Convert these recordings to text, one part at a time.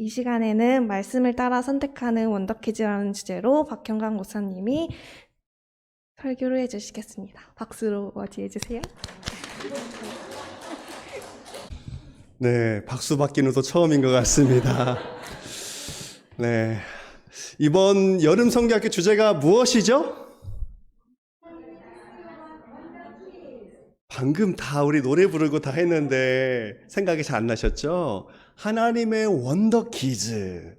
이 시간에는 말씀을 따라 선택하는 원더키즈라는 주제로 박형광 목사님이 설교를 해주시겠습니다. 박수로 맞이해 주세요. 네, 박수 받기는 또 처음인 것 같습니다. 네, 이번 여름 성경학교 주제가 무엇이죠? 방금 다 우리 노래 부르고 다 했는데 생각이 잘 안 나셨죠? 하나님의 원더키즈라는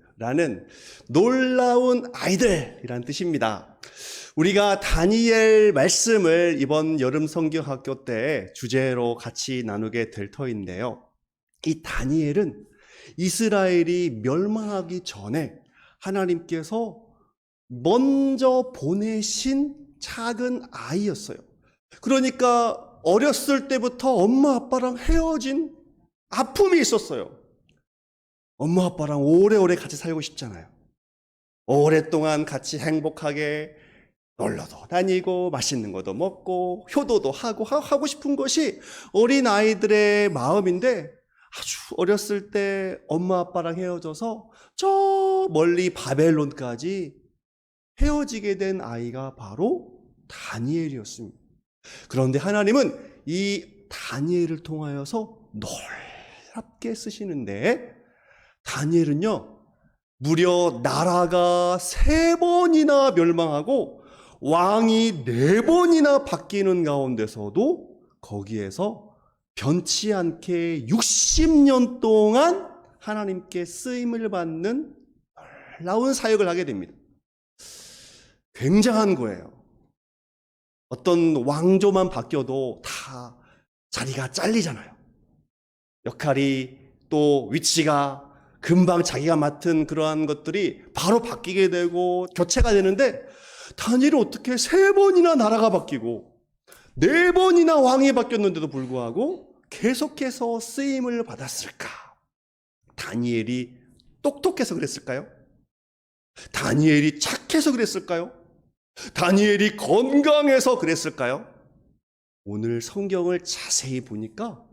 놀라운 아이들이란 뜻입니다. 우리가 다니엘 말씀을 이번 여름 성경학교 때 주제로 같이 나누게 될 터인데요. 이 다니엘은 이스라엘이 멸망하기 전에 하나님께서 먼저 보내신 작은 아이였어요. 그러니까 어렸을 때부터 엄마 아빠랑 헤어진 아픔이 있었어요. 엄마 아빠랑 오래오래 같이 살고 싶잖아요. 오랫동안 같이 행복하게 놀러도 다니고 맛있는 것도 먹고 효도도 하고 싶은 것이 어린 아이들의 마음인데, 아주 어렸을 때 엄마 아빠랑 헤어져서 저 멀리 바벨론까지 헤어지게 된 아이가 바로 다니엘이었습니다. 그런데 하나님은 이 다니엘을 통하여서 놀랍게 쓰시는데, 다니엘은요 무려 나라가 3번이나 멸망하고 왕이 4번이나 바뀌는 가운데서도 거기에서 변치 않게 60년 동안 하나님께 쓰임을 받는 놀라운 사역을 하게 됩니다. 굉장한 거예요. 어떤 왕조만 바뀌어도 다 자리가 잘리잖아요. 역할이 또 위치가 금방 자기가 맡은 그러한 것들이 바로 바뀌게 되고 교체가 되는데, 다니엘은 어떻게 3번이나 나라가 바뀌고 4번이나 왕이 바뀌었는데도 불구하고 계속해서 쓰임을 받았을까? 다니엘이 똑똑해서 그랬을까요? 다니엘이 착해서 그랬을까요? 다니엘이 건강해서 그랬을까요? 오늘 성경을 자세히 보니까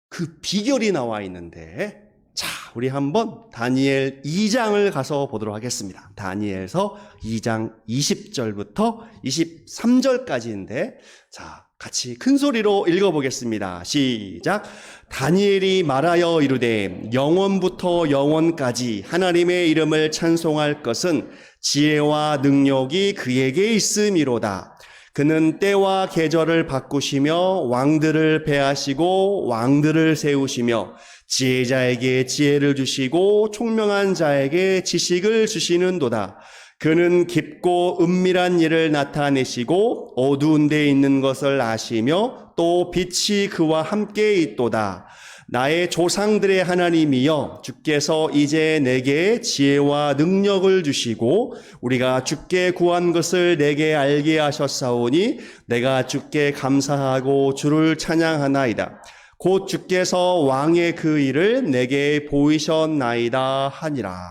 그 비결이 나와 있는데, 자, 우리 한번 다니엘 2장을 가서 보도록 하겠습니다. 다니엘서 2장 20절부터 23절까지인데, 자, 같이 큰 소리로 읽어보겠습니다. 시작. 다니엘이 말하여 이르되 영원부터 영원까지 하나님의 이름을 찬송할 것은 지혜와 능력이 그에게 있음이로다. 그는 때와 계절을 바꾸시며 왕들을 배하시고 왕들을 세우시며 지혜자에게 지혜를 주시고 총명한 자에게 지식을 주시는도다. 그는 깊고 은밀한 일을 나타내시고 어두운 데 있는 것을 아시며 또 빛이 그와 함께 있도다. 나의 조상들의 하나님이여, 주께서 이제 내게 지혜와 능력을 주시고 우리가 주께 구한 것을 내게 알게 하셨사오니 내가 주께 감사하고 주를 찬양하나이다. 곧 주께서 왕의 그 일을 내게 보이셨나이다 하니라.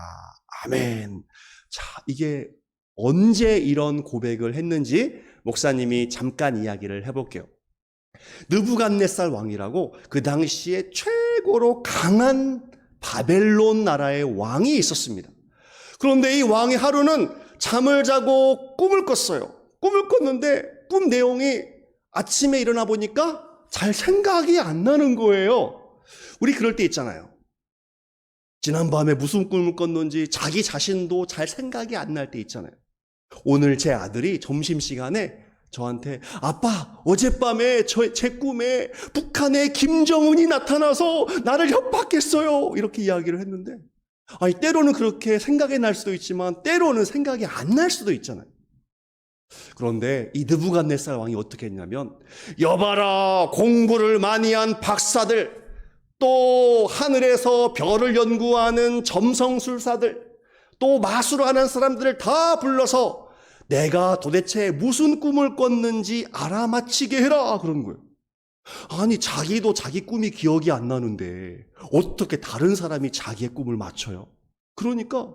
아멘. 자, 이게 언제 이런 고백을 했는지 목사님이 잠깐 이야기를 해볼게요. 느부갓네살 왕이라고 그 당시에 최고로 강한 바벨론 나라의 왕이 있었습니다. 그런데 이 왕이 하루는 잠을 자고 꿈을 꿨어요. 꿈을 꿨는데 꿈 내용이 아침에 일어나 보니까 잘 생각이 안 나는 거예요. 우리 그럴 때 있잖아요. 지난밤에 무슨 꿈을 꿨는지 자기 자신도 잘 생각이 안 날 때 있잖아요. 오늘 제 아들이 점심시간에 저한테, 아빠, 어젯밤에 제 꿈에 북한의 김정은이 나타나서 나를 협박했어요, 이렇게 이야기를 했는데, 아니, 때로는 그렇게 생각이 날 수도 있지만 때로는 생각이 안 날 수도 있잖아요. 그런데 이 느부갓네살 왕이 어떻게 했냐면, 여봐라, 공부를 많이 한 박사들, 또 하늘에서 별을 연구하는 점성술사들, 또 마술하는 사람들을 다 불러서 내가 도대체 무슨 꿈을 꿨는지 알아맞히게 해라, 그런 거예요. 아니, 자기도 자기 꿈이 기억이 안 나는데 어떻게 다른 사람이 자기의 꿈을 맞춰요? 그러니까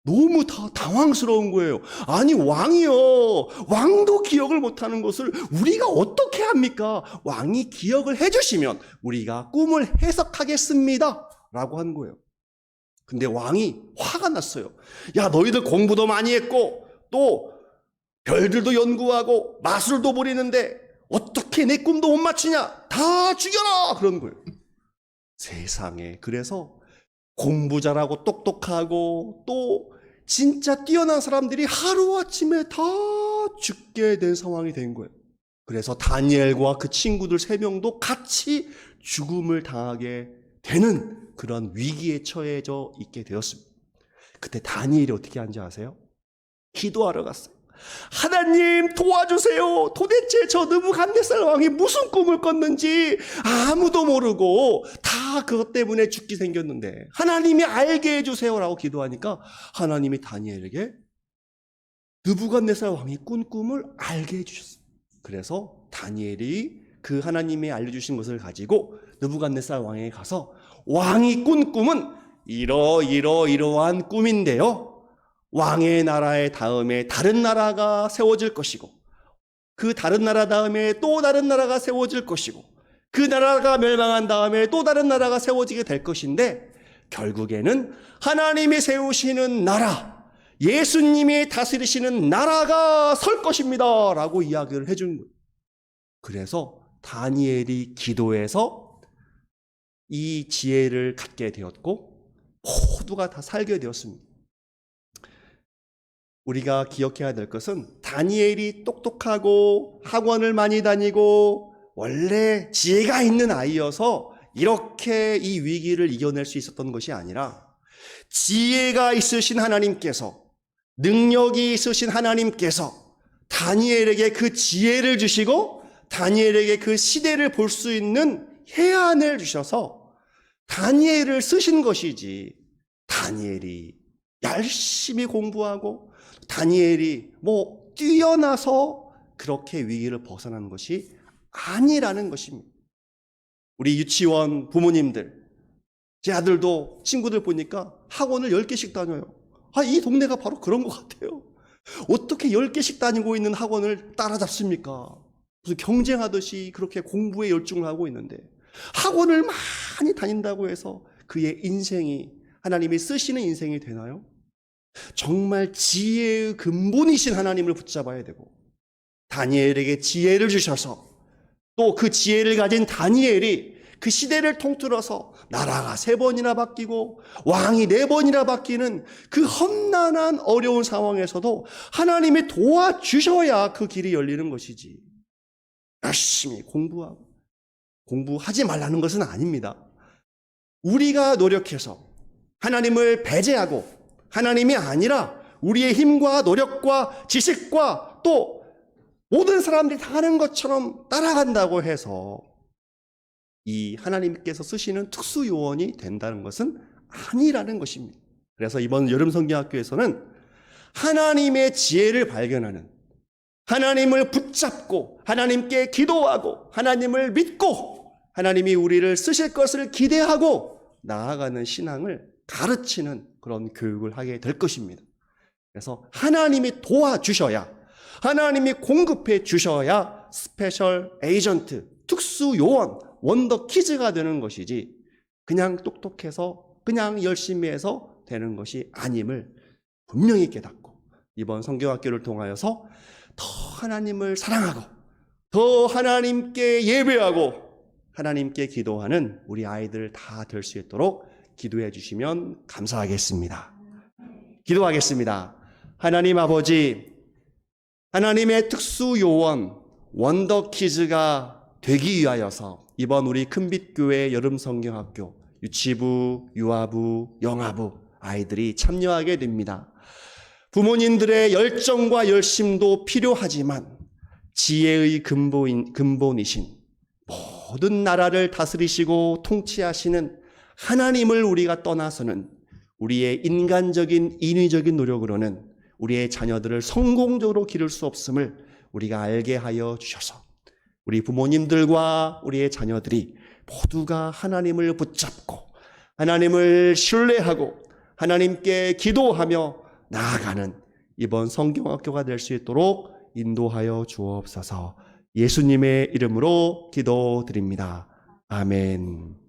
너무 다 당황스러운 거예요. 아니, 왕이요, 왕도 기억을 못하는 것을 우리가 어떻게 합니까? 왕이 기억을 해주시면 우리가 꿈을 해석하겠습니다 라고 한 거예요. 근데 왕이 화가 났어요. 야, 너희들 공부도 많이 했고 또 별들도 연구하고 마술도 부리는데 어떻게 내 꿈도 못 맞추냐? 다 죽여라! 그런 거예요. 세상에. 그래서 공부 잘하고 똑똑하고 또 진짜 뛰어난 사람들이 하루아침에 다 죽게 된 상황이 된 거예요. 그래서 다니엘과 그 친구들 3명도 같이 죽음을 당하게 되는 그런 위기에 처해져 있게 되었습니다. 그때 다니엘이 어떻게 한지 아세요? 기도하러 갔어요. 하나님 도와주세요. 도대체 저 느부갓네살 왕이 무슨 꿈을 꿨는지 아무도 모르고 다 그것 때문에 죽게 생겼는데 하나님이 알게 해주세요라고 기도하니까 하나님이 다니엘에게 느부갓네살 왕이 꾼 꿈을 알게 해주셨어요. 그래서 다니엘이 그 하나님이 알려주신 것을 가지고 느부갓네살 왕에게 가서 왕이 꾼 꿈은 이러한 꿈인데요. 왕의 나라의 다음에 다른 나라가 세워질 것이고 그 다른 나라 다음에 또 다른 나라가 세워질 것이고 그 나라가 멸망한 다음에 또 다른 나라가 세워지게 될 것인데 결국에는 하나님이 세우시는 나라, 예수님이 다스리시는 나라가 설 것입니다 라고 이야기를 해준 거예요. 그래서 다니엘이 기도해서 이 지혜를 갖게 되었고 모두가 다 살게 되었습니다. 우리가 기억해야 될 것은 다니엘이 똑똑하고 학원을 많이 다니고 원래 지혜가 있는 아이여서 이렇게 이 위기를 이겨낼 수 있었던 것이 아니라 지혜가 있으신 하나님께서, 능력이 있으신 하나님께서 다니엘에게 그 지혜를 주시고 다니엘에게 그 시대를 볼 수 있는 해안을 주셔서 다니엘을 쓰신 것이지, 다니엘이 열심히 공부하고 다니엘이 뛰어나서 그렇게 위기를 벗어난 것이 아니라는 것입니다. 우리 유치원 부모님들, 제 아들도 친구들 보니까 학원을 10개씩 다녀요. 이 동네가 바로 그런 것 같아요. 어떻게 10개씩 다니고 있는 학원을 따라잡습니까? 무슨 경쟁하듯이 그렇게 공부에 열중을 하고 있는데 학원을 많이 다닌다고 해서 그의 인생이, 하나님이 쓰시는 인생이 되나요? 정말 지혜의 근본이신 하나님을 붙잡아야 되고 다니엘에게 지혜를 주셔서 또 그 지혜를 가진 다니엘이 그 시대를 통틀어서 나라가 3번이나 바뀌고 왕이 4번이나 바뀌는 그 험난한 어려운 상황에서도 하나님이 도와주셔야 그 길이 열리는 것이지, 열심히 공부하고 공부하지 말라는 것은 아닙니다. 우리가 노력해서 하나님을 배제하고 하나님이 아니라 우리의 힘과 노력과 지식과 또 모든 사람들이 다 하는 것처럼 따라간다고 해서 이 하나님께서 쓰시는 특수 요원이 된다는 것은 아니라는 것입니다. 그래서 이번 여름 성경학교에서는 하나님의 지혜를 발견하는, 하나님을 붙잡고 하나님께 기도하고 하나님을 믿고 하나님이 우리를 쓰실 것을 기대하고 나아가는 신앙을 가르치는 그런 교육을 하게 될 것입니다. 그래서 하나님이 도와주셔야, 하나님이 공급해 주셔야 스페셜 에이전트, 특수 요원, 원더 키즈가 되는 것이지 그냥 똑똑해서 그냥 열심히 해서 되는 것이 아님을 분명히 깨닫고 이번 성경학교를 통하여서 더 하나님을 사랑하고 더 하나님께 예배하고 하나님께 기도하는 우리 아이들 다 될 수 있도록 기도해 주시면 감사하겠습니다. 기도하겠습니다. 하나님 아버지, 하나님의 특수 요원, 원더 키즈가 되기 위하여서 이번 우리 큰빛교회 여름성경학교 유치부, 유아부, 영아부 아이들이 참여하게 됩니다. 부모님들의 열정과 열심도 필요하지만 지혜의 근본이신 모든 나라를 다스리시고 통치하시는 하나님을 우리가 떠나서는 우리의 인간적인 인위적인 노력으로는 우리의 자녀들을 성공적으로 기를 수 없음을 우리가 알게 하여 주셔서 우리 부모님들과 우리의 자녀들이 모두가 하나님을 붙잡고 하나님을 신뢰하고 하나님께 기도하며 나아가는 이번 성경학교가 될 수 있도록 인도하여 주옵소서. 예수님의 이름으로 기도드립니다. 아멘.